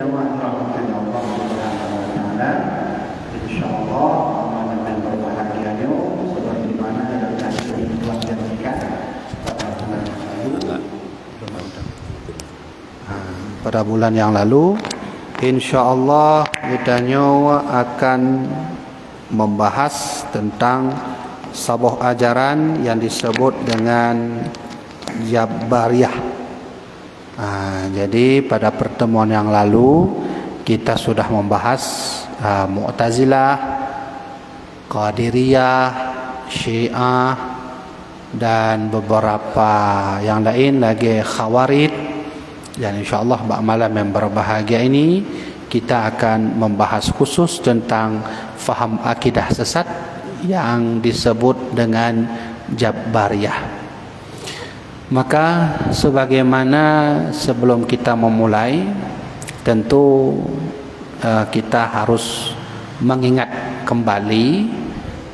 Rahmatullah Subhanahu wa taala. Insyaallah amanah dan berbahagianya seperti mana yang telah Tuhan janjikan pada bulan yang lalu. Pada bulan yang lalu, insyaallah kita akan membahas tentang sebuah ajaran yang disebut dengan Jabariyah. Jadi pada pertemuan yang lalu kita sudah membahas Mu'tazilah, Qadiriyah, Syiah dan beberapa yang lain lagi, Khawarij. Dan insyaallah pada malam yang berbahagia ini kita akan membahas khusus tentang faham akidah sesat yang disebut dengan Jabariyah. Maka sebagaimana sebelum kita memulai, tentu kita harus mengingat kembali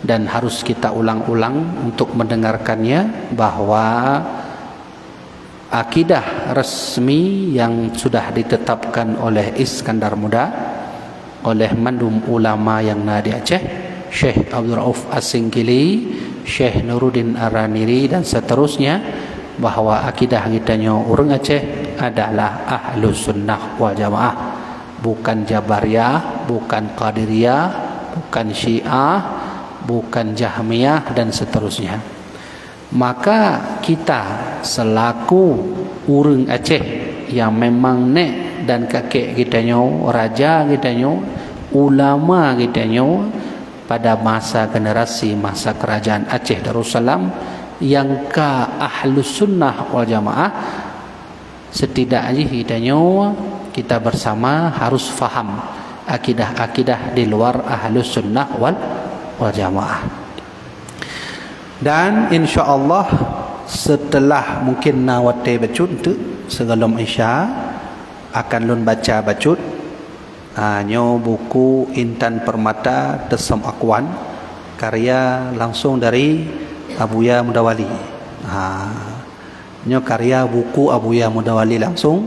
dan harus kita ulang-ulang untuk mendengarkannya, bahwa akidah resmi yang sudah ditetapkan oleh Iskandar Muda, oleh mandum ulama yang ada di Aceh, Syekh Abdul Rauf As-Singkili, Syekh Nuruddin Ar-Raniri dan seterusnya, bahwa akidah kitanya orang Aceh adalah Ahlus Sunnah wal Jamaah, bukan Jabariyah, bukan Qadiriyah, bukan Syiah, bukan Jahmiyah dan seterusnya. Maka kita selaku orang Aceh yang memang nek dan kakek kitanya, raja kitanya, ulama kitanya pada masa generasi masa kerajaan Aceh Darussalam, yang ke Ahlus Sunnah wal Jamaah, setidaknya kita bersama harus faham akidah-akidah di luar Ahlus Sunnah wal Jamaah. Dan insyaallah setelah mungkin nawate bacut tu sebelum Isya akan lun baca bacut nyo buku Intan Permata Tesam Akwan, karya langsung dari Abuya Mudawali. Nyo karya buku Abuya Mudawali langsung,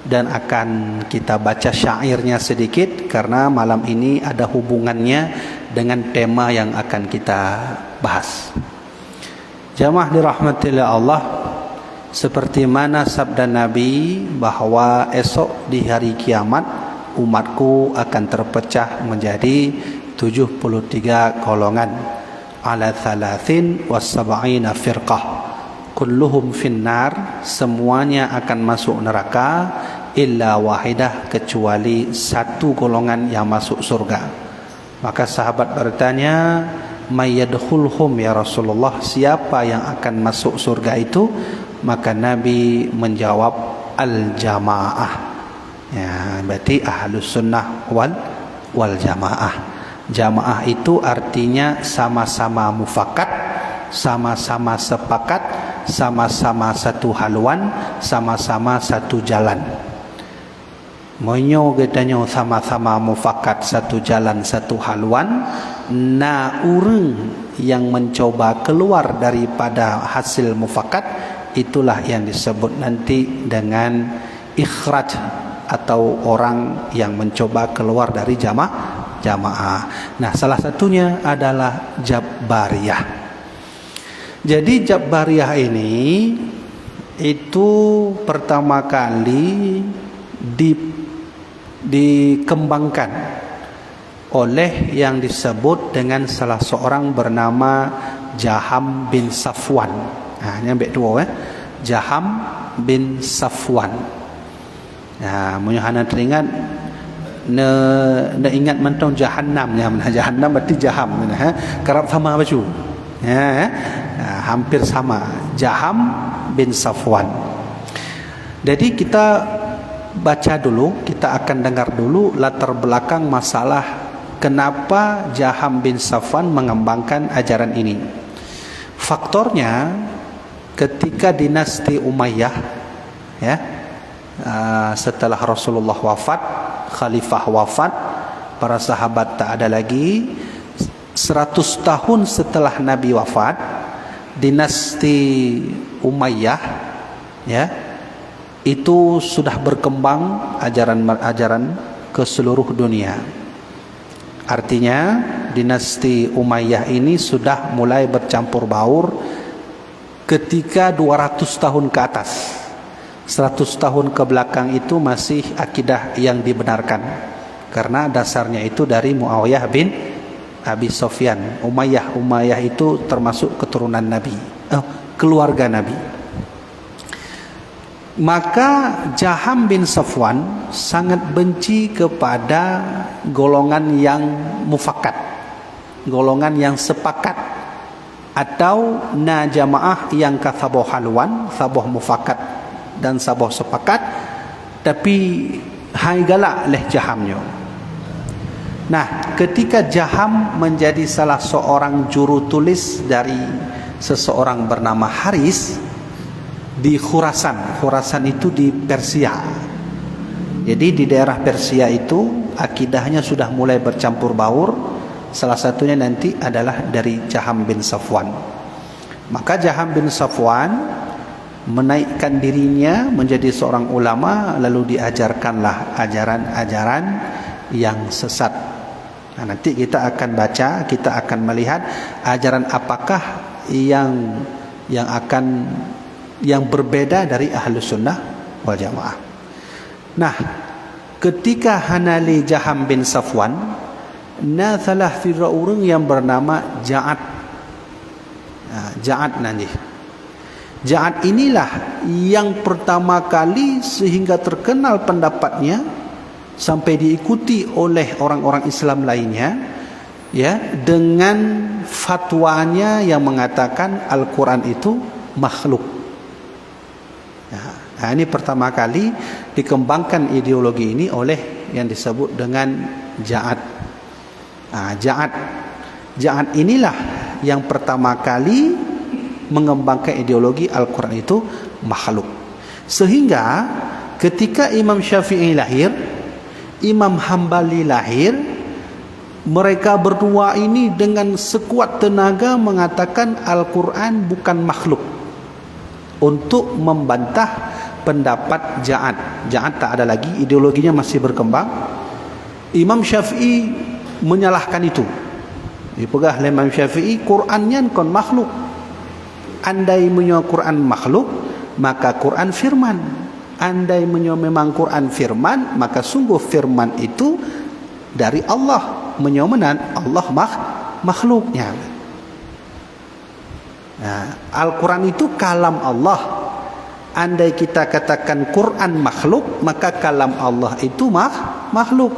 dan akan kita baca syairnya sedikit karena malam ini ada hubungannya dengan tema yang akan kita bahas. Jamaah dirahmati Allah, seperti mana sabda Nabi bahwa esok di hari kiamat umatku akan terpecah menjadi 73 golongan, ala thalathin wa sab'ina firqah, kulluhum finnar, semuanya akan masuk neraka, illa wahidah, kecuali satu golongan yang masuk surga. Maka sahabat bertanya, mayyadkhulhum ya Rasulullah, siapa yang akan masuk surga itu? Maka Nabi menjawab, al-jamaah. Ya, berarti Ahlus Sunnah wal Jamaah. Jamaah itu artinya sama-sama mufakat, sama-sama sepakat, sama-sama satu haluan, sama-sama satu jalan. Monyo katanya sama-sama mufakat, satu jalan, satu haluan. Na urang yang mencoba keluar daripada hasil mufakat, itulah yang disebut nanti dengan ikhraj, atau orang yang mencoba keluar dari jamaah. Nah, salah satunya adalah Jabariyah. Jadi Jabariyah ini itu pertama kali dikembangkan oleh yang disebut dengan salah seorang bernama Jaham bin Safwan. Ini ambek dua Jaham bin Safwan. Nah, munyahana teringat ne ingat mentong Jahannam ya, Jahannam berarti Jaham kerap sama baju hampir sama, Jaham bin Safwan. Jadi kita baca dulu, kita akan dengar dulu latar belakang masalah kenapa Jaham bin Safwan mengembangkan ajaran ini. Faktornya ketika dinasti Umayyah ya, setelah Rasulullah wafat, khalifah wafat, para sahabat tak ada lagi, 100 tahun setelah Nabi wafat, dinasti Umayyah ya itu sudah berkembang ajaran-ajaran ke seluruh dunia. Artinya dinasti Umayyah ini sudah mulai bercampur baur ketika 200 tahun ke atas. 100 tahun ke belakang itu masih akidah yang dibenarkan, karena dasarnya itu dari Muawiyah bin Abi Sufyan. Umayyah itu termasuk keturunan Nabi, keluarga Nabi. Maka Jaham bin Safwan sangat benci kepada golongan yang mufakat, golongan yang sepakat, atau jamaah yang kathaboh halwan, saboh mufakat dan saboh sepakat, tapi hai galak leh Jahamnya. Nah, ketika Jaham menjadi salah seorang juru tulis dari seseorang bernama Haris di Khurasan. Khurasan itu di Persia. Jadi di daerah Persia itu akidahnya sudah mulai bercampur baur. Salah satunya nanti adalah dari Jaham bin Safwan. Maka Jaham bin Safwan menaikkan dirinya menjadi seorang ulama, lalu diajarkanlah ajaran-ajaran yang sesat. Nah, nanti kita akan baca, kita akan melihat ajaran apakah yang berbeda dari Ahlus Sunnah wal Jamaah. Nah, ketika Hanali Jaham bin Safwan, salah satu orang yang bernama Ja'ad. Ja'ad nanti. Ja'ad inilah yang pertama kali sehingga terkenal pendapatnya sampai diikuti oleh orang-orang Islam lainnya, ya, dengan fatwanya yang mengatakan Al-Quran itu makhluk. Nah, ini pertama kali dikembangkan ideologi ini oleh yang disebut dengan Ja'ad. Ja'ad inilah yang pertama kali mengembangkan ideologi Al-Quran itu makhluk. Sehingga ketika Imam Syafi'i lahir, Imam Hambali lahir, mereka berdua ini dengan sekuat tenaga mengatakan Al-Quran bukan makhluk, untuk membantah pendapat Ja'ad. Ja'ad tak ada lagi, ideologinya masih berkembang. Imam Syafi'i menyalahkan itu. Dipegah oleh Imam Syafi'i, Qurannya kon makhluk. Andai menyo Quran makhluk, maka Quran firman. Andai menyo memang Quran firman, maka sungguh firman itu dari Allah. Menyomenan Allah makhluknya. Nah, Al-Quran itu kalam Allah. Andai kita katakan Quran makhluk, maka kalam Allah itu makhluk.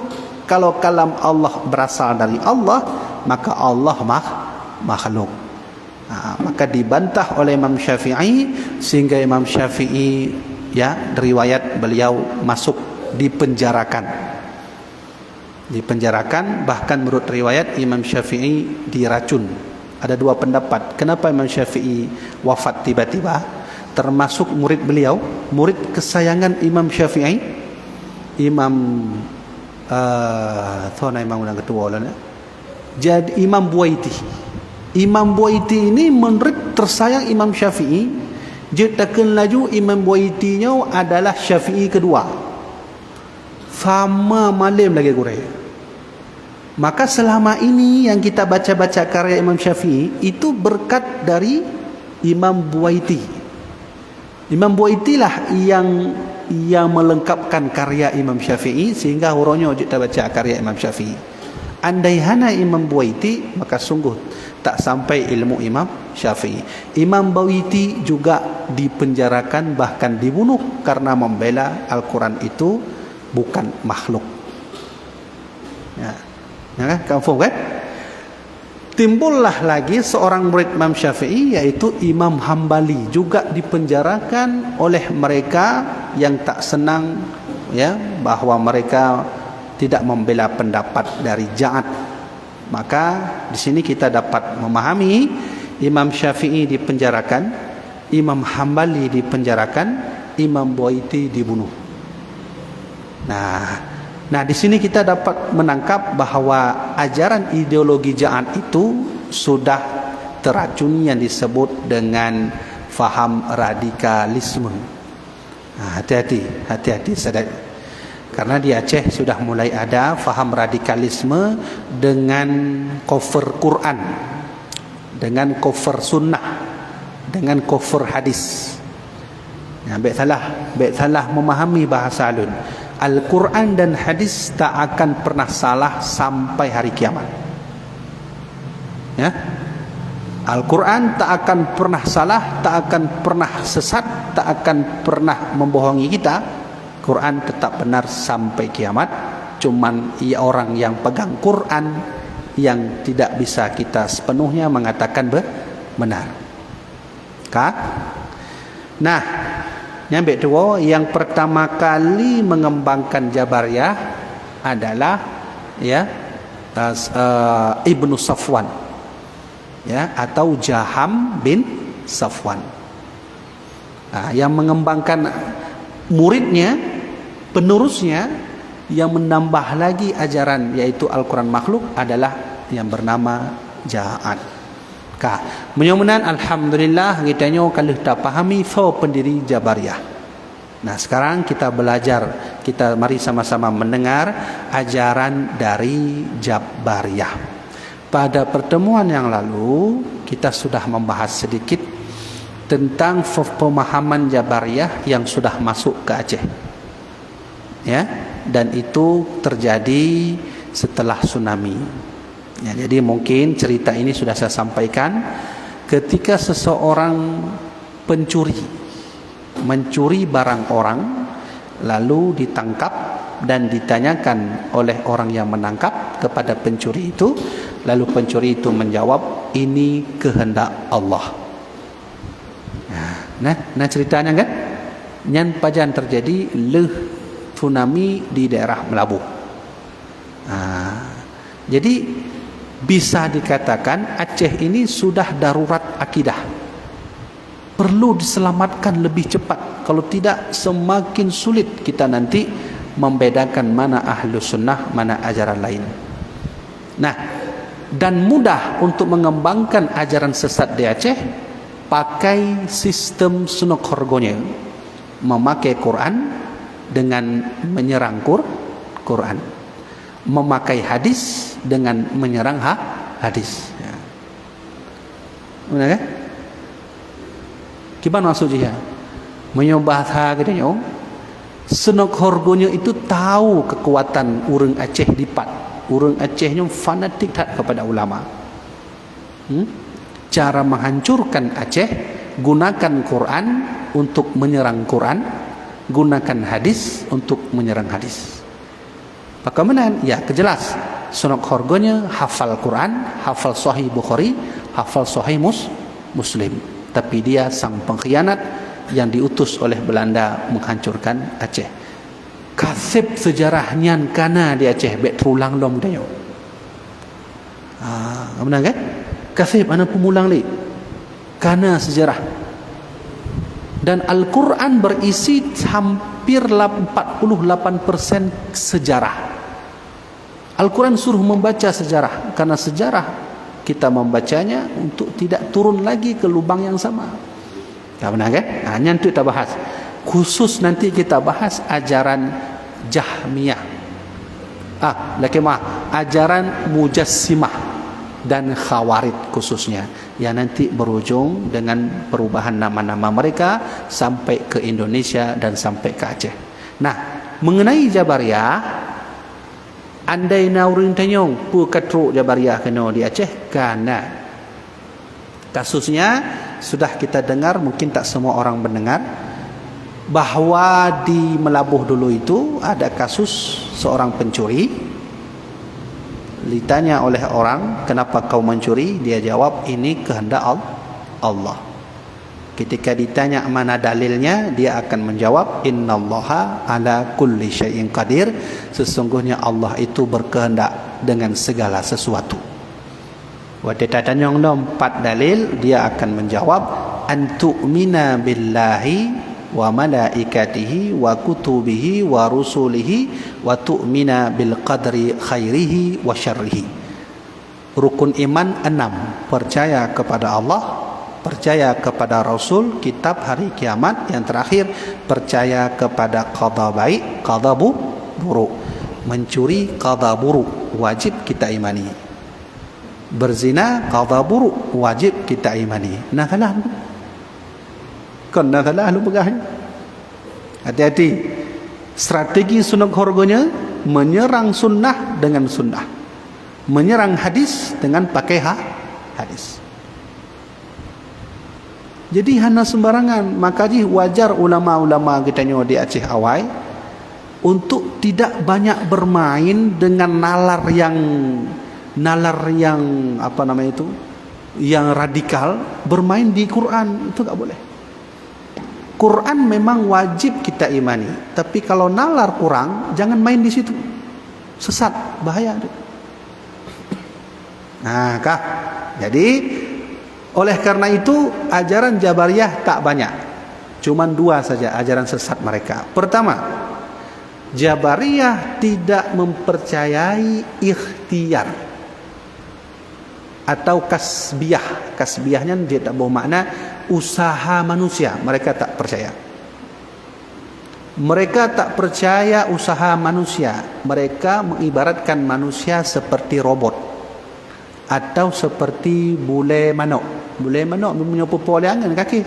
Kalau kalam Allah berasal dari Allah, maka Allah makhluk. Maka dibantah oleh Imam Syafi'i, sehingga Imam Syafi'i, ya, riwayat beliau masuk dipenjarakan, bahkan menurut riwayat Imam Syafi'i diracun. Ada dua pendapat kenapa Imam Syafi'i wafat tiba-tiba. Termasuk murid beliau, murid kesayangan Imam Syafi'i, Imam Imam yang kedua lah, jadi Imam Buaiti. Imam Buaiti ini murid tersayang Imam Syafi'i. Jetakan laju Imam Buaitinya adalah Syafi'i kedua. Fama malam lagi gurih. Maka selama ini yang kita baca-baca karya Imam Syafi'i itu berkat dari Imam Buaiti. Imam Buaiti lah yang melengkapkan karya Imam Syafi'i, sehingga huronya kita baca karya Imam Syafi'i. Andai hana Imam Buaiti, maka sungguh tak sampai ilmu Imam Syafi'i. Imam Buaiti juga dipenjarakan, bahkan dibunuh karena membela Al-Quran itu bukan makhluk. Ya kan? Kamu kan? Timbullah lagi seorang murid Imam Syafi'i, yaitu Imam Hambali, juga dipenjarakan oleh mereka yang tak senang, ya, bahwa mereka tidak membela pendapat dari Ja'ad. Maka di sini kita dapat memahami Imam Syafi'i dipenjarakan, Imam Hambali dipenjarakan, Imam Buaiti dibunuh. Nah, di sini kita dapat menangkap bahwa ajaran ideologi Ja'ad itu sudah teracuni yang disebut dengan faham radikalisme. Hati-hati sedang. Karena di Aceh sudah mulai ada faham radikalisme dengan cover Quran, dengan cover sunnah, dengan cover hadis. Baik salah memahami bahasa alun. Al-Quran dan hadis tak akan pernah salah sampai hari kiamat. Ya. Al-Quran tak akan pernah salah, tak akan pernah sesat, tak akan pernah membohongi kita. Quran tetap benar sampai kiamat. Cuman orang yang pegang Quran yang tidak bisa kita sepenuhnya mengatakan benar. Nah, nyampe dua, yang pertama kali mengembangkan Jabariyah adalah Ibnu Safwan, atau Jaham bin Safwan. Yang mengembangkan muridnya, penerusnya, yang menambah lagi ajaran yaitu Al-Quran makhluk adalah yang bernama Ja'ad. Menyamanan alhamdulillah kita kalau tak pahami pendiri Jabariyah. Nah, sekarang kita belajar, kita mari sama-sama mendengar ajaran dari Jabariyah. Pada pertemuan yang lalu kita sudah membahas sedikit tentang pemahaman Jabariyah yang sudah masuk ke Aceh. Dan itu terjadi setelah tsunami. Jadi mungkin cerita ini sudah saya sampaikan ketika seseorang mencuri barang orang, lalu ditangkap dan ditanyakan oleh orang yang menangkap kepada pencuri itu, lalu pencuri itu menjawab, ini kehendak Allah. Nah ceritanya kan, nyan pajan terjadi tsunami di daerah Melabu. Jadi bisa dikatakan Aceh ini sudah darurat akidah, perlu diselamatkan lebih cepat. Kalau tidak semakin sulit kita nanti membedakan mana ahlu sunnah, mana ajaran lain. Nah, dan mudah untuk mengembangkan ajaran sesat di Aceh pakai sistem sunuk horgonya, memakai Quran dengan menyerang Quran, memakai hadis dengan menyerang hadis. Benar kan? Gimana maksudnya? Menyembah katanya, senok horgonya itu tahu kekuatan urang Aceh dipat. Urang Acehnya fanatik kepada ulama. Cara menghancurkan Aceh, gunakan Quran untuk menyerang Quran, gunakan hadis untuk menyerang hadis. Bagaimana? Ya, kejelas. Sunok horgonya hafal Quran, hafal Sahih Bukhari, hafal Sahih Muslim. Tapi dia sang pengkhianat yang diutus oleh Belanda menghancurkan Aceh. Kasib sejarahnya kana di Aceh bet terulang lom dia. Benar kan? Kasib anak pemulang li. Kana sejarah. Dan Al-Quran berisi hampir 48% sejarah. Al-Quran suruh membaca sejarah, karena sejarah kita membacanya untuk tidak turun lagi ke lubang yang sama. Benar kan? Nanti kita bahas. Khusus nanti kita bahas ajaran Jahmiyah. Ajaran Mujassimah dan Khawarid khususnya, yang nanti berujung dengan perubahan nama-nama mereka sampai ke Indonesia dan sampai ke Aceh. Nah, mengenai Jabariyah, andai naurin tanyong pu katru Jabariyah kena di Aceh, karena kasusnya sudah kita dengar, mungkin tak semua orang mendengar, bahwa di Melabuh dulu itu ada kasus seorang pencuri. Ditanya oleh orang, kenapa kau mencuri? Dia jawab, ini kehendak Allah. Ketika ditanya mana dalilnya, dia akan menjawab, innallaha ala kulli syai'in qadir. Sesungguhnya Allah itu berkehendak dengan segala sesuatu. Waktu tanya 4 dalil, dia akan menjawab, antu'mina billahi wa malaikatihi wa kutubihi wa rusulihi wa tu'mina bil qadri khairihi wa syarrihi. Rukun iman 6. Percaya kepada Allah, percaya kepada Rasul, kitab, hari kiamat. Yang terakhir, percaya kepada qada baik, qada buruk. Mencuri, qada buruk, wajib kita imani. Berzina, qada buruk, wajib kita imani. Nah salah tu. Kan nah salah lu pegahnya. Hati-hati. Strategi sunnah horgonya menyerang sunnah dengan sunnah, menyerang hadis dengan pakai hadis. Jadi hana sembarangan. Makanya wajar ulama-ulama kita nyo di Aceh Awai untuk tidak banyak bermain dengan nalar yang apa namanya itu, yang radikal. Bermain di Quran itu tak boleh. Quran memang wajib kita imani, tapi kalau nalar kurang, jangan main di situ. Sesat, bahaya. Nah, kah? Jadi oleh karena itu ajaran Jabariyah tak banyak. Cuman 2 saja ajaran sesat mereka. Pertama, Jabariyah tidak mempercayai ikhtiar atau kasbiyah. Kasbiyahnya dia tak bermakna usaha manusia. Mereka tak percaya. Mereka tak percaya usaha manusia. Mereka mengibaratkan manusia seperti robot atau seperti bule manok. Bule manok punya pepoleangan kaki,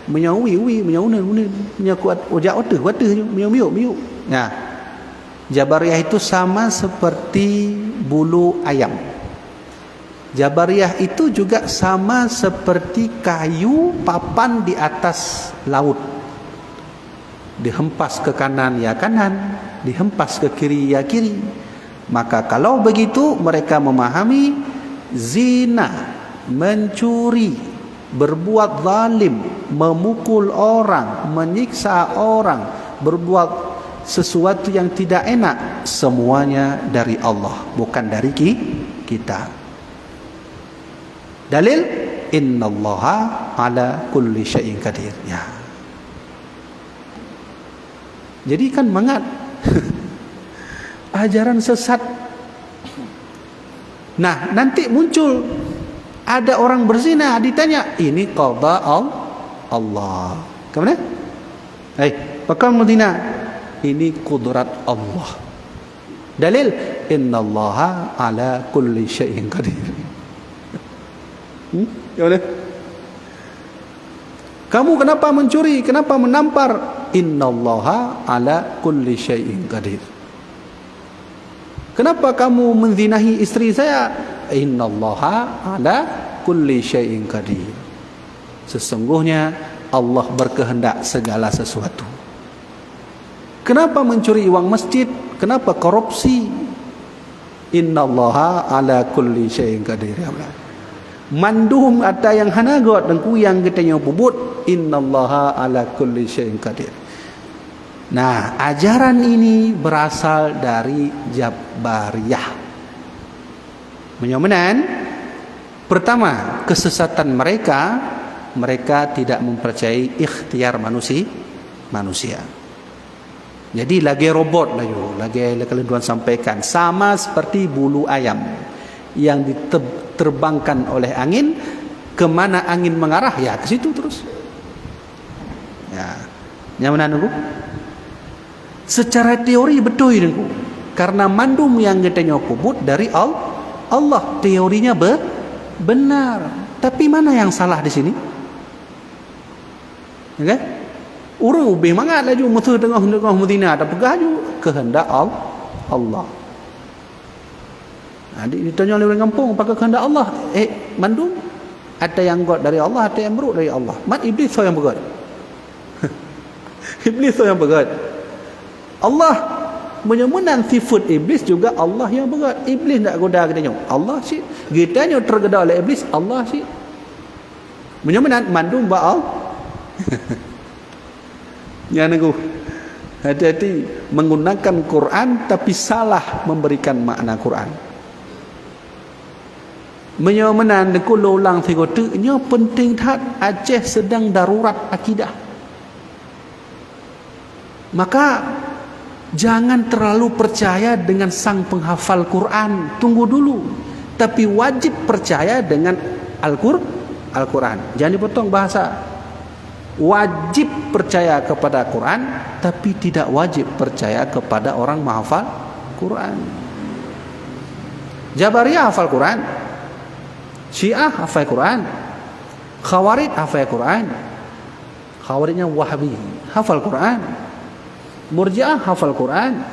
punya uwi, punya unen, punya kuat ojak otak, punya miuk. Nah, Jabariyah itu sama seperti bulu ayam. Jabariyah itu juga sama seperti kayu papan di atas laut. Dihempas ke kanan ya kanan, dihempas ke kiri ya kiri. Maka kalau begitu mereka memahami zina, mencuri, berbuat zalim, memukul orang, menyiksa orang, berbuat sesuatu yang tidak enak, semuanya dari Allah, bukan dari kita. Dalil, innallaha ala kulli syai'in qadir. Ya. Jadi kan mangat ajaran sesat. Nah, nanti muncul ada orang berzina, ditanya, ini qada Allah. Kemana? Pakam Madinah. Ini kudrat Allah. Dalil, innallaha ala kulli syai'in qadir. Gimana? Kamu kenapa mencuri? Kenapa menampar? Innallaha ala kulli syai'in qadir. Kenapa kamu menzinahi istri saya? Innallaha ala kulli syai'in qadir. Sesungguhnya Allah berkehendak segala sesuatu. Kenapa mencuri uang masjid? Kenapa korupsi? Innallaha ala kulli syai'in qadir. Ya Allah. Mandum ada yang hanagot dan kuyang kita yang pubut, innallaha ala kulli syai'in qadir. Nah, ajaran ini berasal dari Jabariyah. Menyamanan, pertama, kesesatan mereka tidak mempercayai ikhtiar manusia. Jadi lagi robot lagi kalau Tuhan sampaikan, sama seperti bulu ayam yang diterbangkan oleh angin, kemana angin mengarah ya ke situ terus. Ya, nyaman nunggu. Secara teori betul nunggu, karena mandum yang kita nyokubut dari Allah, teorinya benar. Tapi mana yang salah di sini? Okay? Orang ubih mangat laju musuh tengah Madinah ada pegah ju kehendak Allah. Adik ditanya oleh orang kampung, apakah kehendak Allah? Mandum ada yang buat dari Allah, ada yang buruk dari Allah. Mat iblis so yang buat. Iblis so yang buat. Allah menyemunan sifat iblis juga Allah yang buat. Iblis tak goda kita nyok. Allah sih. Kita nyok tergoda oleh iblis, Allah sih. Menyemunan mandum ba Allah. Ya nengku. Hati-hati menggunakan Quran tapi salah memberikan makna Quran. Menyomenan deku lolang tigotu nya penting that Aceh sedang darurat akidah. Maka jangan terlalu percaya dengan sang penghafal Quran, tunggu dulu. Tapi wajib percaya dengan Al-Quran. Jangan dipotong bahasa. Wajib percaya kepada Quran, tapi tidak wajib percaya kepada orang menghafal Quran. Jabariyah hafal Quran, Syiah hafal Quran, Khawarij hafal Quran. Khawarijnya Wahabi hafal Quran, Murji'ah hafal Quran,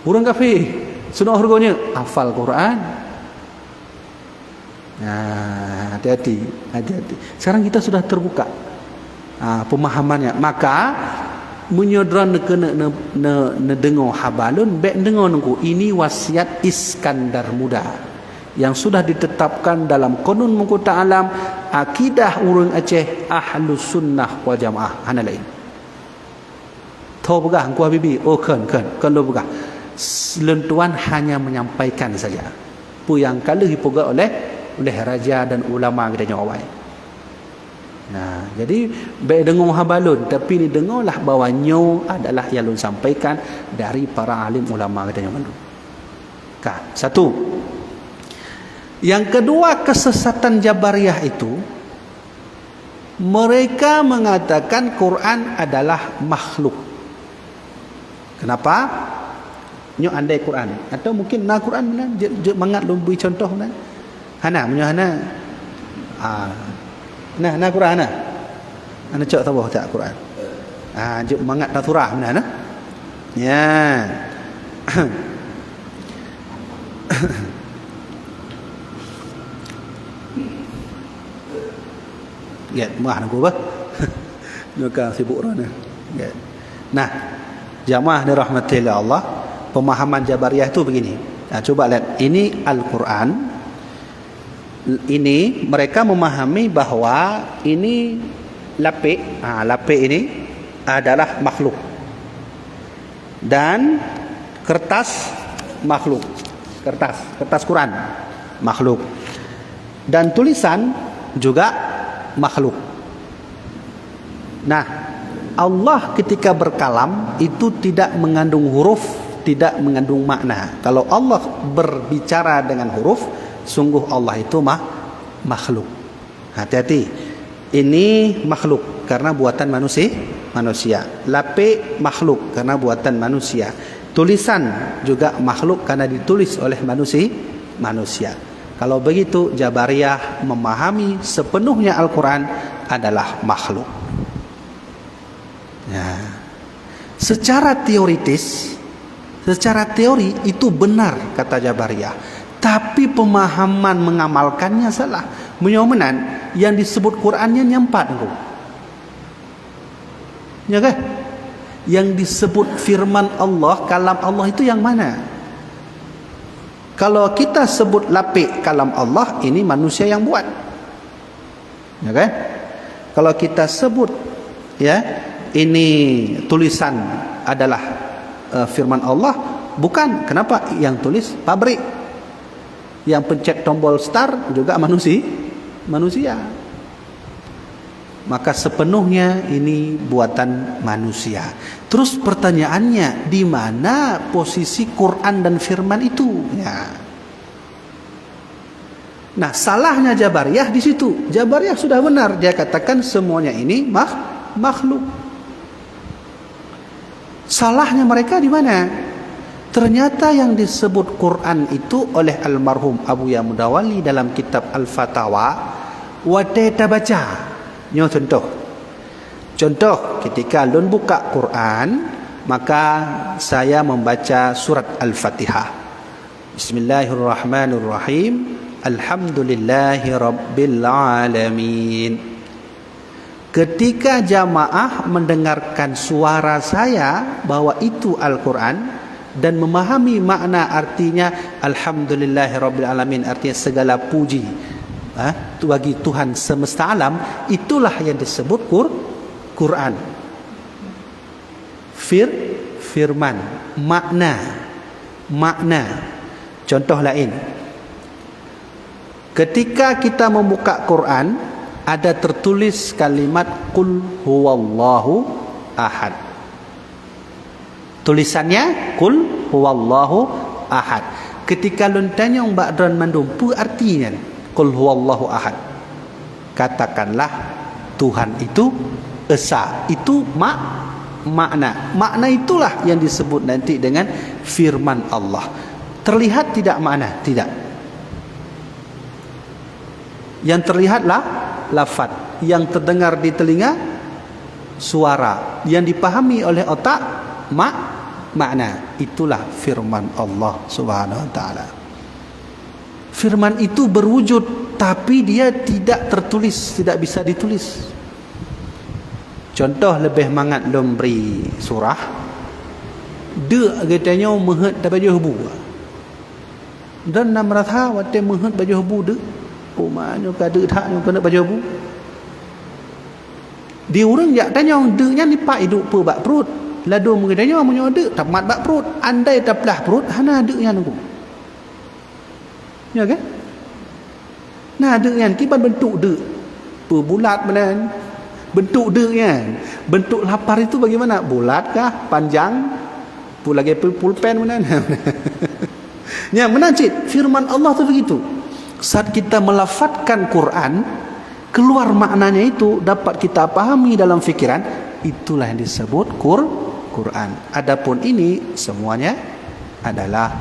burung kafir sunnah harganya hafal Quran. Nah, hati-hati. Sekarang kita sudah terbuka pemahamannya. Maka menyodran kena dengar habalun baik dengar nunggu. Ini wasiat Iskandar Muda yang sudah ditetapkan dalam Qanun Muqta Alam akidah urang Aceh Ahlus Sunnah wal Jamaah. Hana lain. Tahu begah angku habibi? Oh kan lo begah. Lentuan hanya menyampaikan saja. Pu yang kala dipegang oleh raja dan ulama kita nyawai. Nah, jadi baik dengar habalun, tapi ni dengarlah bahawa nyo adalah yang lun sampaikan dari para alim ulama kita nyaman. Satu. Yang kedua, kesesatan Jabariyah itu mereka mengatakan Quran adalah makhluk. Kenapa? Nyo andai Quran atau mungkin na Quran mana je mangat lun beri contoh mana? Hana punya hana. Nah Quran nah. Ana cak tahu tak Quran. Je mangat naturah mana nah. Ya. Get mah aku bah. Nuka sibuk rana. Get. Nah, jamaah dirahmatillah Allah, pemahaman Jabariyah itu begini. Nah, coba lihat ini Al-Quran. Ini mereka memahami bahawa ini lapik ini adalah makhluk dan kertas makhluk, kertas Quran makhluk dan tulisan juga makhluk. Nah, Allah ketika berkalam itu tidak mengandung huruf, tidak mengandung makna. Kalau Allah berbicara dengan huruf, sungguh Allah itu makhluk. Hati-hati. Ini makhluk karena buatan manusia. Lapik makhluk karena buatan manusia. Tulisan juga makhluk karena ditulis oleh manusia. Kalau begitu Jabariyah memahami sepenuhnya Al-Quran adalah makhluk. Ya. Secara teori itu benar kata Jabariyah. Tapi pemahaman mengamalkannya salah. Menyomenan yang disebut Qurannya nyempat engkau. Ya kan? Yang disebut firman Allah, kalam Allah itu yang mana? Kalau kita sebut lapik kalam Allah, ini manusia yang buat. Ya kan? Kalau kita sebut ya, ini tulisan adalah firman Allah, bukan. Kenapa? Yang tulis pabrik. Yang pencet tombol start juga manusia. Maka sepenuhnya ini buatan manusia. Terus pertanyaannya, di mana posisi Quran dan firman itu? Ya. Nah, salahnya Jabariyah di situ. Jabariyah sudah benar, dia katakan semuanya ini makhluk. Salahnya mereka di mana? Ternyata yang disebut Quran itu oleh almarhum Abu Ya Mudawali dalam kitab Al-Fatawa, wadeta baca. Nyo contoh ketika lun buka Quran, maka saya membaca surat Al-Fatihah. Bismillahirrahmanirrahim. Alhamdulillahirabbil alamin. Ketika jamaah mendengarkan suara saya bahwa itu Al-Quran dan memahami makna artinya alhamdulillahirabbil alamin, artinya segala puji bagi Tuhan semesta alam, itulah yang disebut Quran. Firman, makna. Contoh lain, ketika kita membuka Quran ada tertulis kalimat qul huwallahu ahad. Tulisannya qul huwallahu ahad. Ketika lun tanya Mbak Don Mandum, apa artinya? Qul huwallahu ahad. Katakanlah Tuhan itu esa. Itu makna. Makna itulah yang disebut nanti dengan firman Allah. Terlihat tidak makna? Tidak. Yang terlihatlah lafaz, yang terdengar di telinga suara, yang dipahami oleh otak makna. Itulah firman Allah Subhanahu wa taala. Firman itu berwujud, tapi dia tidak tertulis, tidak bisa ditulis. Contoh lebih mangat lom beri surah, de katanya mehet dah baju hebu. Dan nam ratha wate mehet baju hebu de. Umanya kada tak yang kena baju hebu. Dia orang jak tanya de nya ni pak hidup pe bak perut. Ladu mengatanya munyo de tak mat bak perut. Andai tak pelah perut hana de nya nunggu. Ya kan? Nah de nya kiban bentuk de. Pe bulat mana? Bentuk de nya. Bentuk lapar itu bagaimana? Bulat kah? Panjang? Pul lagi pulpen mana? Ya menacit firman Allah tu begitu. Saat kita melafadzkan Quran, keluar maknanya itu dapat kita pahami dalam fikiran, itulah yang disebut Quran. Adapun ini semuanya adalah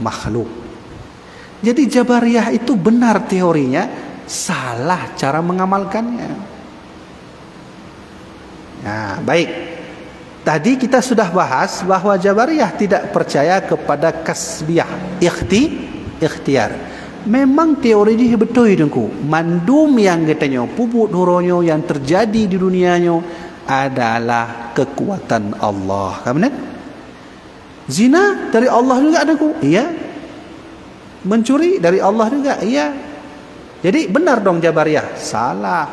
makhluk. Jadi Jabariyah itu benar teorinya, salah cara mengamalkannya. Nah, baik. Tadi kita sudah bahas bahwa Jabariyah tidak percaya kepada kasbiyah, ikhtiar. Memang teori dia betul dengku. Mandum yang katanya puput huronyo yang terjadi di dunianya adalah kekuatan Allah. Kan benar? Zina dari Allah juga dengku. Iya. Mencuri dari Allah juga. Iya. Jadi benar dong Jabariyah. Salah.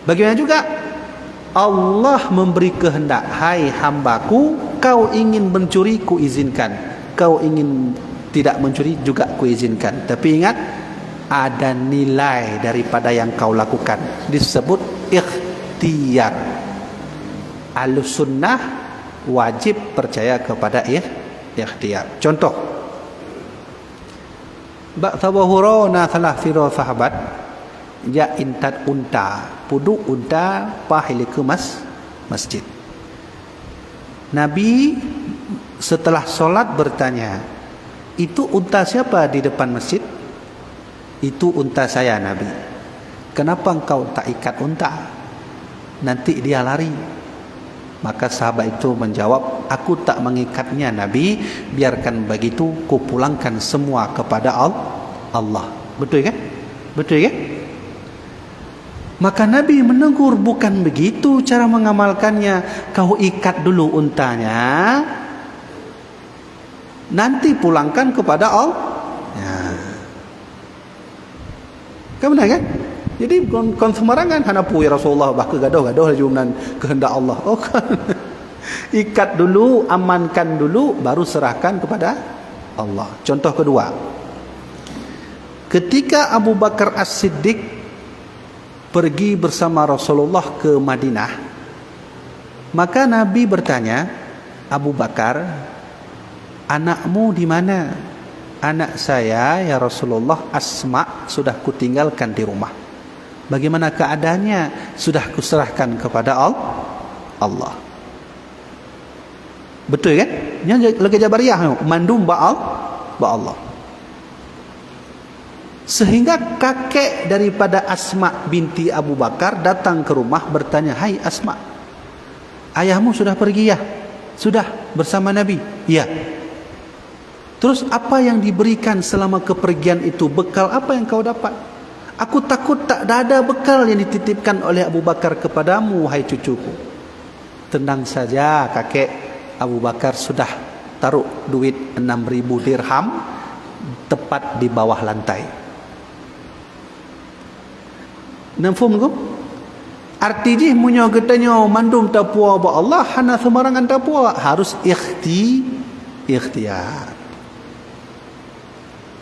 Bagaimana juga Allah memberi kehendak, hai hambaku, kau ingin mencuri ku izinkan, kau ingin tidak mencuri juga kuizinkan. Tapi ingat, ada nilai daripada yang kau lakukan, disebut ikhtiar. Ahlus sunnah wajib percaya kepada ikhtiar. Contoh, bak tawahurona salah siro sahabat ya intat unta, pudu unta pahili ke masjid. Nabi setelah solat bertanya, itu unta siapa di depan masjid? Itu unta saya, Nabi. Kenapa engkau tak ikat unta? Nanti dia lari. Maka sahabat itu menjawab, aku tak mengikatnya, Nabi. Biarkan begitu, ku pulangkan semua kepada Allah. Betul kan? Betul kan? Maka Nabi menegur, bukan begitu cara mengamalkannya. Kau ikat dulu untanya, nanti pulangkan kepada Allah. Ya. Kan benar kan? Jadi kon semarangan hanapu ya Rasulullah bahkan gadoh-gadoh junan kehendak Allah. Oh kan. Ikat dulu, amankan dulu, baru serahkan kepada Allah. Contoh kedua. Ketika Abu Bakar As-Siddiq pergi bersama Rasulullah ke Madinah, maka Nabi bertanya, Abu Bakar, anakmu di mana? Anak saya ya Rasulullah, Asma, sudah kutinggalkan di rumah. Bagaimana keadaannya? Sudah kuserahkan kepada Allah. Betul kan? Yang lagi Jabariyah mandum ba Allah. Sehingga kakek daripada Asma binti Abu Bakar datang ke rumah bertanya, hai Asma, ayahmu sudah pergi ya? Sudah bersama Nabi? Ya. Terus apa yang diberikan selama kepergian itu? Bekal apa yang kau dapat? Aku takut tak ada bekal yang dititipkan oleh Abu Bakar kepadamu, hai cucuku. Tenang saja kakek, Abu Bakar sudah taruh duit 6.000 dirham tepat di bawah lantai. Namfum ku? Artinya munyo getanya mandum tapua ba Allah hana semarangan tapua, harus ikhtiar.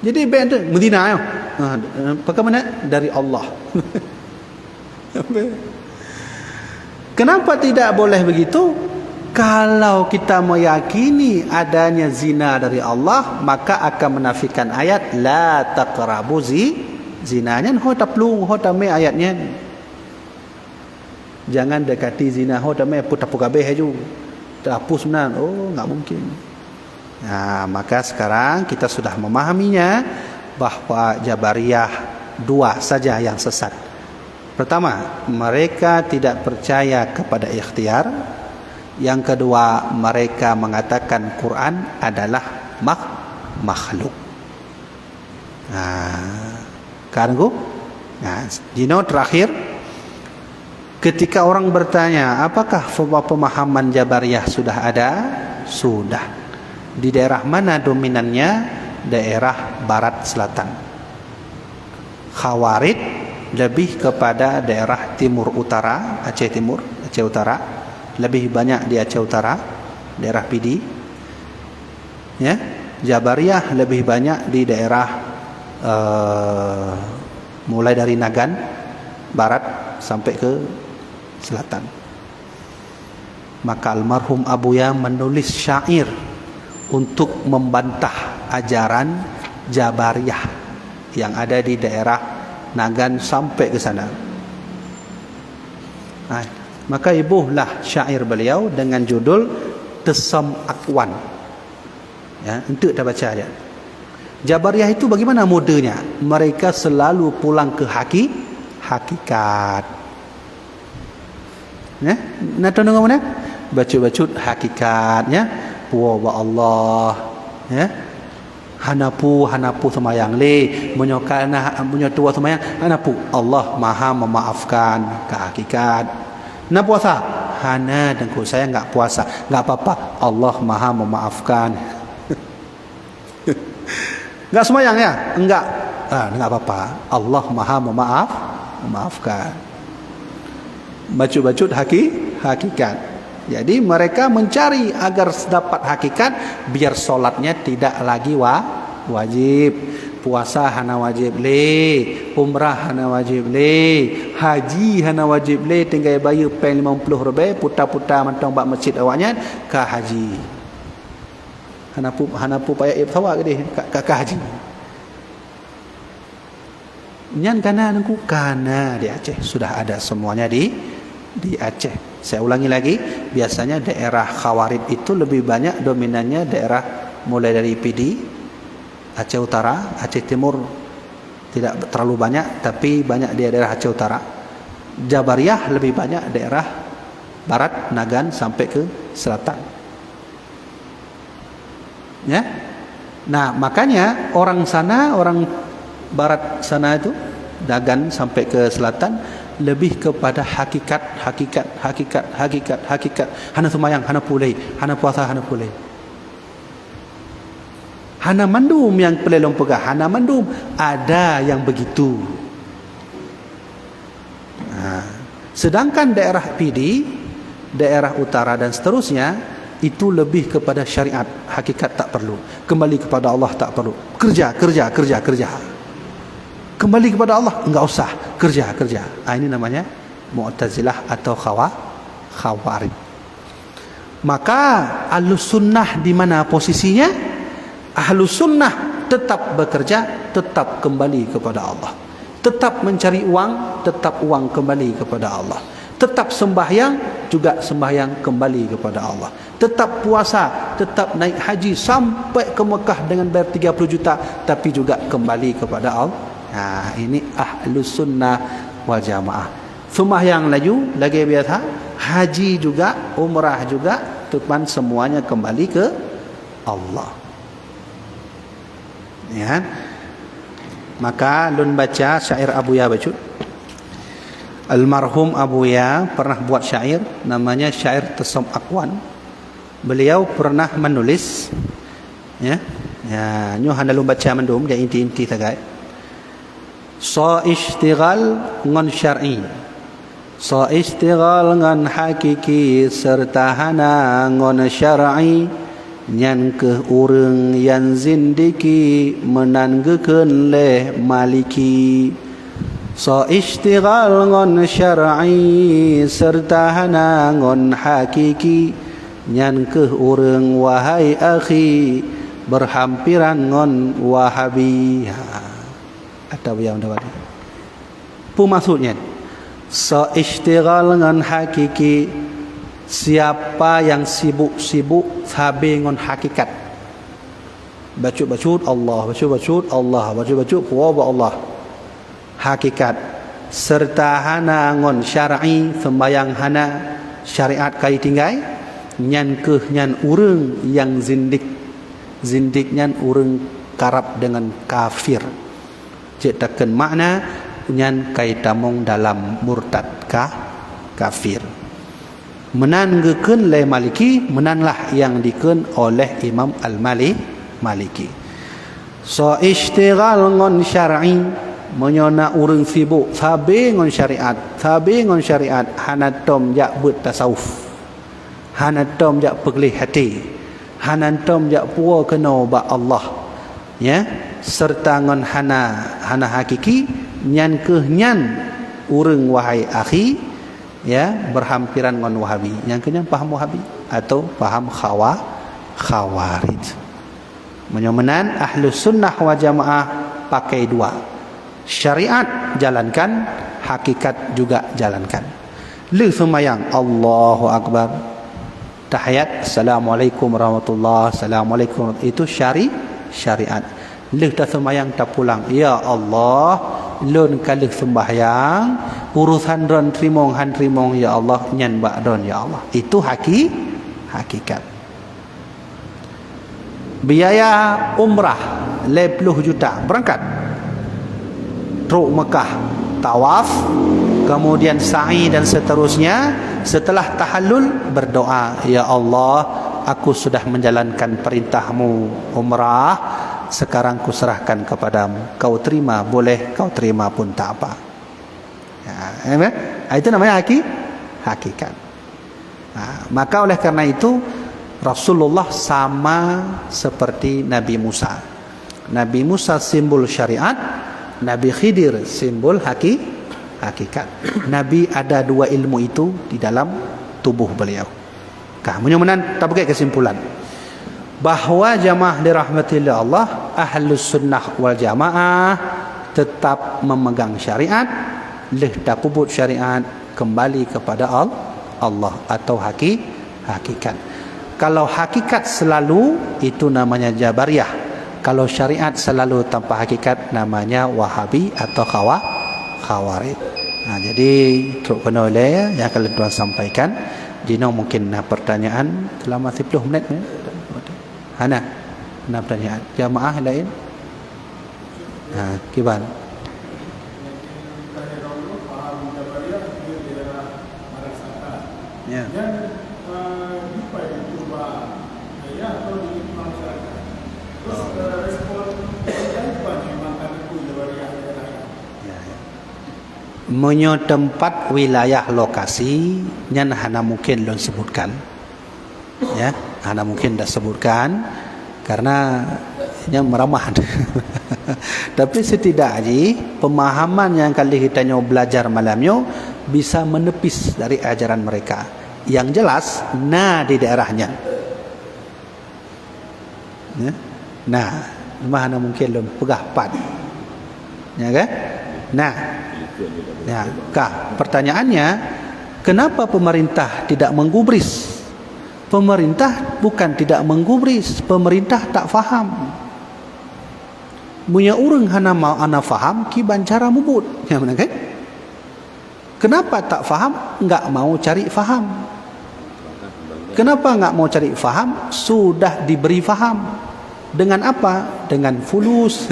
Jadi benda Medina bagaimana dari Allah. Kenapa tidak boleh begitu? Kalau kita meyakini adanya zina dari Allah, maka akan menafikan ayat la taqrabu zinanya. Ho tak perlu, ho tak mai ayatnya. Jangan dekati zina, ho tak mai putapu kabeh haju. Terhapus benar. Oh, enggak mungkin. Nah, maka sekarang kita sudah memahaminya bahwa Jabariyah dua saja yang sesat. Pertama, mereka tidak percaya kepada ikhtiar. Yang kedua, mereka mengatakan Quran adalah makhluk. Kan go? Terakhir, ketika orang bertanya, apakah pemahaman Jabariyah sudah ada? Sudah. Di daerah mana dominannya? Daerah barat selatan. Khawarij lebih kepada daerah timur utara, Aceh Timur, Aceh Utara. Lebih banyak di Aceh Utara, daerah Pidi. Ya, Jabariyah lebih banyak di daerah mulai dari Nagan barat sampai ke selatan. Maka almarhum Abuya menulis syair untuk membantah ajaran Jabariyah yang ada di daerah Nagan sampai ke sana. Maka ibuhlah syair beliau dengan judul Tesam Akwan. Ya, untuk dah baca dia. Jabariyah itu bagaimana modenya? Mereka selalu pulang ke hakikat. Ya, nak tahu mana? Baca-baca hakikatnya. Wa Allah, ya. Hanapu semayang le, menyotua semayang. Hanapu Allah Maha memaafkan, ke hakikat. Nak puasa? Hana dan saya enggak puasa. Enggak apa-apa. Allah Maha memaafkan. Enggak semayang ya? Enggak. Enggak apa-apa. Allah Maha memaafkan. Bacut-bacut hakikat. Jadi mereka mencari agar dapat hakikat, biar solatnya tidak lagi wajib. Puasa hana wajib le, umrah hana wajib le, haji hana wajib le, tinggal bayar pen 50 ribu, putar-putar mantong bak masjid awaknya ke haji. Hana pu payah tawa ke dia ke haji. Nyan kana nangku kana di Aceh sudah ada semuanya di Aceh. Saya ulangi lagi, biasanya daerah Khawarij itu lebih banyak dominannya daerah mulai dari Pidi, Aceh Utara, Aceh Timur tidak terlalu banyak, tapi banyak di daerah Aceh Utara. Jabariyah lebih banyak daerah barat, Nagan sampai ke selatan. Ya. Nah, makanya orang barat sana itu, Nagan sampai ke selatan, lebih kepada hakikat. Hana semayang, hana pulai, hana puasa, hana pulai. Hana mandum yang pelelong pegah, hana mandum ada yang begitu. Sedangkan daerah Pidi, daerah utara dan seterusnya itu lebih kepada syariat, hakikat tak perlu. Kembali kepada Allah tak perlu. Kerja. Kembali kepada Allah enggak usah, kerja. Ini namanya Mu'tazilah atau Khawarij. Maka Ahlus Sunnah di mana posisinya? Ahlus Sunnah tetap bekerja, tetap kembali kepada Allah. Tetap mencari uang, tetap uang kembali kepada Allah. Tetap sembahyang, juga sembahyang kembali kepada Allah. Tetap puasa, tetap naik haji sampai ke Mekah dengan bayar 30 juta, tapi juga kembali kepada Allah. Ini Ahlus Sunnah wal Jamaah. Sembahyang lagi biasa, haji juga, umrah juga, tuan semuanya kembali ke Allah. Ya. Maka lun baca syair Abuya bacut. Almarhum Abuya pernah buat syair namanya syair Tesam Akwan. Beliau pernah menulis nyo handalum baca mendum dia inti-inti tagai. So ishtighal ngan syar'i. So ishtighal ngan hakiki serta hana ngan syar'i. Nyan ke urang yang zindiki menanggekeun leh maliki. So ishtighal ngon syar'i serta hana ngon hakiki. nyan ke urang wahai akhi berhampiran ngon Wahabi. Atau yang dawali. Apa maksudnya? So istighal ngan hakiki, siapa yang sibuk-sibuk sabe ngon hakikat. Bacut-bacut Allah, bacut-bacut Allah, bacut-bacut wa Allah. Hakikat serta hana ngon syar'i sembayang hana syariat kai tinggai nyan ke nyan urang yang zindik nyan urang karab dengan kafir. Cetakan makna nyan kai tamong dalam murtad kafir. Menanggekeun le Maliki, menanlah yang dikeun oleh Imam Al-Maliki. So istighal ngon syar'i, menyona urang sibuk sabe ngon syariat, hanatom jak bet tasawuf, hanatom jak peglih hati, hanatom jak puo kena ba Allah, ya, serta ngon hana hakiki nyan ke nyan urang wahai akhi, ya, berhampiran ngon Wahabi. Yang kenyan paham Wahabi atau paham Khawarij. Menyomenan Ahlus Sunnah wal Jamaah pakai dua. Syariat jalankan, hakikat juga jalankan. Lu semayang Allahu Akbar, tahiyat Assalamualaikum warahmatullahi, Assalamualaikum, itu syariat. Lu tak semayang tak pulang, ya Allah, lun kali sembahyang urusan ron trimong han trimong, ya Allah nyan bak ron, ya Allah. Itu hakikat. Biaya umrah 50 juta berangkat truk Mekah, tawaf, kemudian sa'i dan seterusnya. Setelah tahallul berdoa, ya Allah, aku sudah menjalankan perintahmu umrah, sekarang ku serahkan kepadamu, kau terima boleh, kau terima pun tak apa. Ya, itu namanya hakikat. Maka oleh karena itu Rasulullah sama seperti Nabi Musa. Nabi Musa simbol syariat, Nabi Khidir simbol hakikat. Nabi ada dua ilmu itu di dalam tubuh beliau. Mudah-mudahan tak pakai kesimpulan bahawa jamaah dirahmatillah Allah, Ahlus Sunnah wal Jamaah tetap memegang syariat, leh tak puput syariat, kembali kepada Allah atau hakikat. Kalau hakikat selalu, itu namanya Jabariyah. Kalau syariat selalu tanpa hakikat, namanya Wahabi atau Khawarij. Jadi truk kena oleh yang akan tuan sampaikan. Jino mungkin pertanyaan selama 10 minit. Hana pertanyaan jamaah lain. Kiban. Ya. Menyo tempat wilayah lokasi yang hana mungkin lo sebutkan, ya, hana mungkin dah sebutkan karena yang meramah. Tapi setidaknya pemahaman yang kali kita belajar malamnya bisa menepis dari ajaran mereka. Yang jelas, di daerahnya, ya? Mana mungkin lo pegah pan, ya kan? Pertanyaannya, kenapa pemerintah tidak menggubris? Pemerintah bukan tidak menggubris, pemerintah tak faham. Punya orang hana mau ana faham kiban cara mubut, ya benar kan? Kenapa tak faham? Enggak mau cari faham. Kenapa enggak mau cari faham? Sudah diberi faham. Dengan apa? Dengan fulus.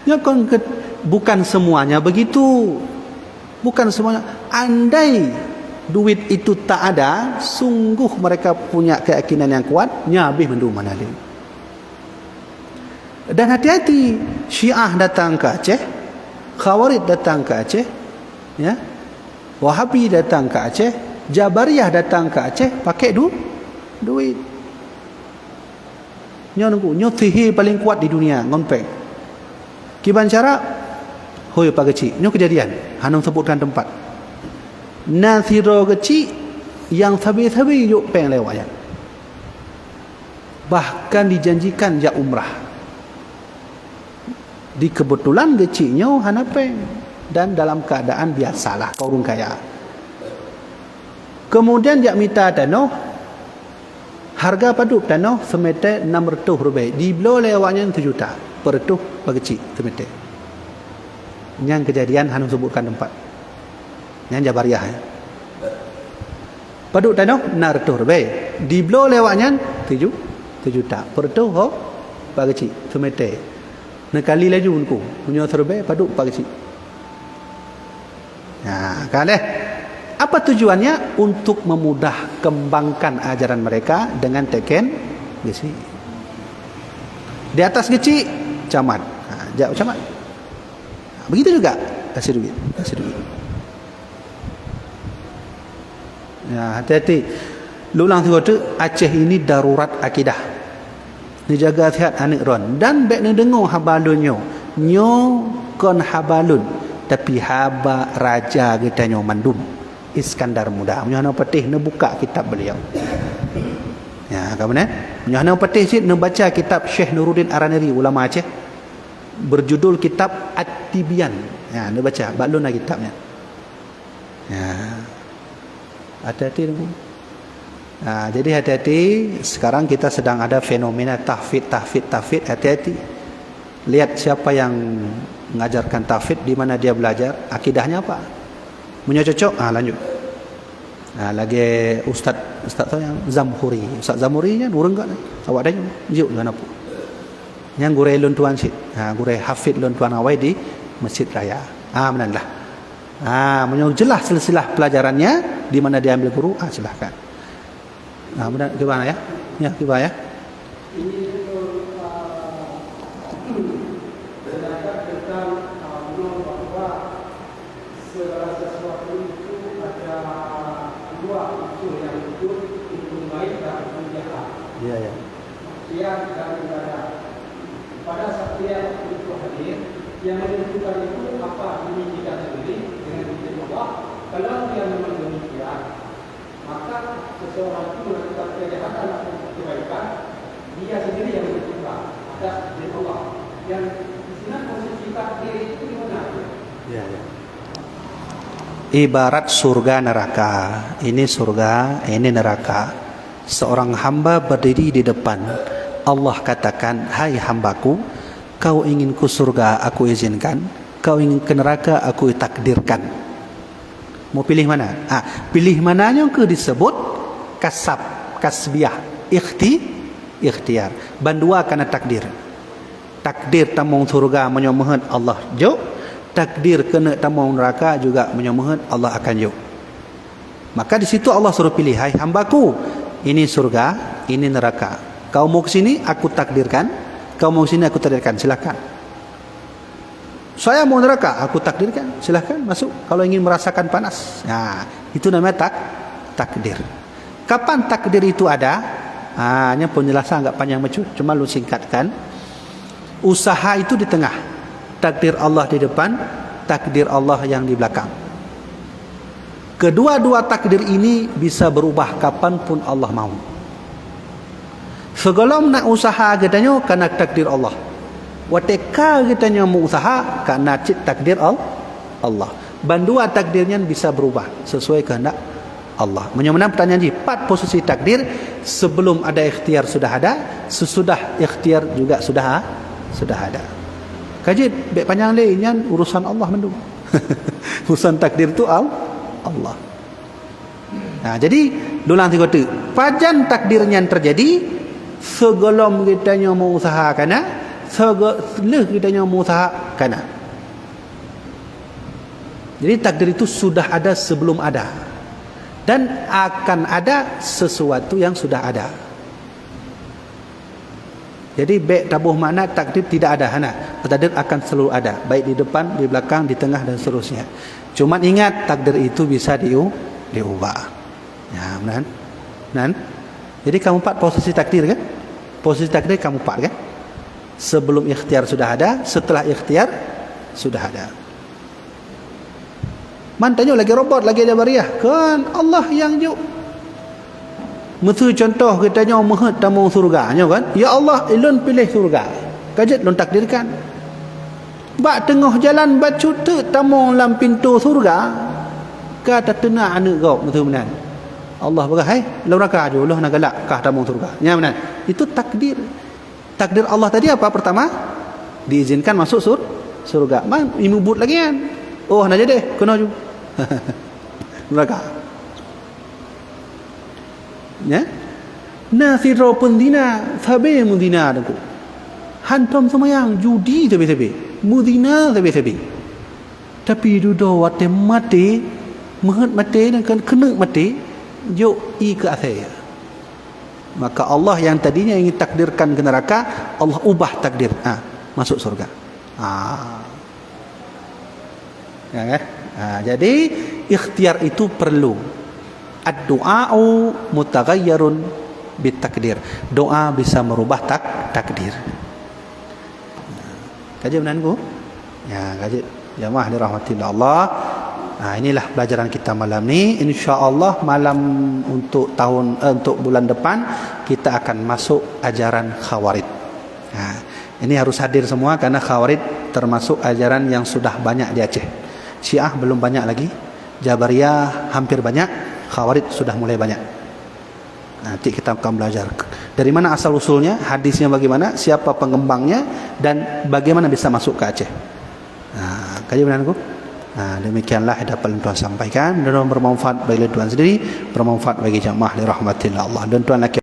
Ya kan, bukan semuanya begitu. Bukan semuanya. Andai duit itu tak ada, sungguh mereka punya keyakinan yang kuat, habis mendu mana dia. Dan hati-hati, Syiah datang ke Aceh, Khawarij datang ke Aceh, ya, Wahabi datang ke Aceh, Jabariyah datang ke Aceh, pakai duit. Nyo sihir paling kuat di dunia, ngompeng. Kiban cara hoi pagi cik, nyo kejadian hanong sebutkan tempat. Naziro kecil yang sabi-sabi yuk peng lewat. Bahkan dijanjikan ya umrah. Di kebetulan kecilnya hana peng dan dalam keadaan biasalah kau orang kaya. Kemudian dia minta tanah. Harga paduk tanah semete 600 rupiah. Di belah lewatnya 1 juta. Per tu berkecil semete. Yang kejadian hanu sebutkan tempat. Yang Jabariah. Paduk tanah 600 rupiah. Di belah lewatnya 7 juta. Per tu berkecil semete. Nekali laju unku. Punya rupiah paduk berkecil. Nah, kan apa tujuannya? Untuk memudah kembangkan ajaran mereka dengan teken gesi. Di atas geci camat. Jauh camat. Begitu juga kasih duit. Ya, hati-hati. Lulang tengok tu Aceh ini darurat akidah. Dijaga sihat anak ron dan bek ni dengar habalunnya. Nyo kon habalun tapi haba raja kita nyo mandum. Iskandar Muda. Menyahana petih ne buka kitab beliau. Ya, kamu nah? Menyahana petih sih ne baca kitab Syekh Nuruddin Araniri ulama Aceh berjudul kitab At-Tibyan. Ya, ne baca baklun lah kitabnya. Ya. Hati-hati dulu. Nah, jadi hati-hati. Sekarang kita sedang ada fenomena tahfidz. Hati-hati. Lihat siapa yang mengajarkan tahfidz, di mana dia belajar, akidahnya apa. Punya cocok, lanjut. Lagi Ustaz tu yang Zamhuri. Ustaz Zamhuri kan orang kat awak dah juk dengan apa. Yang gure lun tuan sit. Gure hafid lun tuan awai di Masjid Raya. Menanlah. Punya jelas silsilah pelajarannya di mana dia ambil guru, silakan. Benar gimana ya? Ya, gimana ya? Ya. Yang dan ibadah. Pada saat dia itu hadir, yang menentukan itu apa ini kita sendiri dengan izin Allah. Kalau dia memang demikian, maka seseorang itu melakukan kejahatan atau kebaikan, dia sendiri yang menentukan atas izin Allah. Yang di sini posisi takdir itu di mana? Ya. Ibarat surga neraka. Ini surga, ini neraka. Seorang hamba berdiri di depan. Allah katakan, hai hambaku, kau ingin ke surga, aku izinkan. Kau ingin ke neraka, aku takdirkan. Mau pilih mana? Pilih mananya ke disebut kasbiah, ikhtiar. Bandua karena takdir. Takdir tamong surga menyomohon Allah jo. Takdir kena tamong neraka juga menyomohon Allah akan jo. Maka di situ Allah suruh pilih, hai hambaku, ini surga, ini neraka. Kau mau ke sini, aku takdirkan. Kau mau ke sini, aku takdirkan. Silakan. Saya mau neraka, aku takdirkan. Silakan masuk. Kalau ingin merasakan panas. Itu namanya takdir. Kapan takdir itu ada? Hanya penjelasan agak panjang macam, cuma lu singkatkan. Usaha itu di tengah. Takdir Allah di depan, takdir Allah yang di belakang. Kedua-dua takdir ini bisa berubah kapanpun Allah mau. Sebelum nak usaha katanya kerana takdir Allah. Watika katanya mau usaha kerana takdir Allah. Bandua takdirnya bisa berubah sesuai kehendak Allah. Menyamana pertanyaan ji, 4 posisi takdir. Sebelum ada ikhtiar sudah ada, sesudah ikhtiar juga sudah ada. Kaji baik panjang lainnya urusan Allah mendung. Urusan takdir itu Allah. Jadi dulang tiga tu. Pajan takdirnya terjadi sebelum kita mau usaha kana, setelah kita mau usaha kana. Jadi takdir itu sudah ada sebelum ada. Dan akan ada sesuatu yang sudah ada. Jadi baik tabuh makna takdir tidak ada. Takdir akan selalu ada. Baik di depan, di belakang, di tengah dan seterusnya. Cuma ingat takdir itu bisa diubah. Ya, benar? Jadi kamu 4 posisi takdir kan? Posisi takdir kamu 4 kan? Sebelum ikhtiar sudah ada, setelah ikhtiar sudah ada. Man tanya lagi robot lagi Jabariyah. Kan Allah yang juk. Metu contoh kita tanya mahat tamu surganya kan. Ya Allah ilun pilih surga. Kajet lun takdirkan. Bak tengah jalan bacu tu tamu dalam pintu surga. Kata tena anak kau metu benar. Allah berkata, hai, neraka aja Allah nak galak kah tamu surga. Ya benar. Itu takdir. Takdir Allah tadi apa pertama? Diizinkan masuk surga. Man imubut lagi kan. Oh nak jadi kena ju. Neraka. Ya. Nasiro pendina, sabe mudina aku. Hantom semayang judi tabe-tabe. Mudina tabe-tabe. Tapi duduk wate mati, mehet mati dan kena mati, jok i ke akhir. Maka Allah yang tadinya ingin takdirkan ke neraka, Allah ubah takdir. Masuk surga. Ya kan? Jadi ikhtiar itu perlu. Ad-du'a'u mutaghayyirun bitakdir. Doa bisa merubah takdir. Kaji benanku? Ya, kaji jamaah dirahmatillah Allah. Inilah pelajaran kita malam ni. Insya-Allah malam untuk untuk bulan depan kita akan masuk ajaran Khawarij. Ini harus hadir semua karena Khawarij termasuk ajaran yang sudah banyak di Aceh. Syiah belum banyak lagi, Jabariyah hampir banyak, Khawarij sudah mulai banyak. Nanti kita akan belajar dari mana asal usulnya, hadisnya bagaimana, siapa pengembangnya, dan bagaimana bisa masuk ke Aceh. Kaji benarku? Demikianlah yang dapat tuan sampaikan. Dan bermanfaat bagi tuan sendiri, bermanfaat bagi jamaah dirahmatillah Allah. Dan tuan laki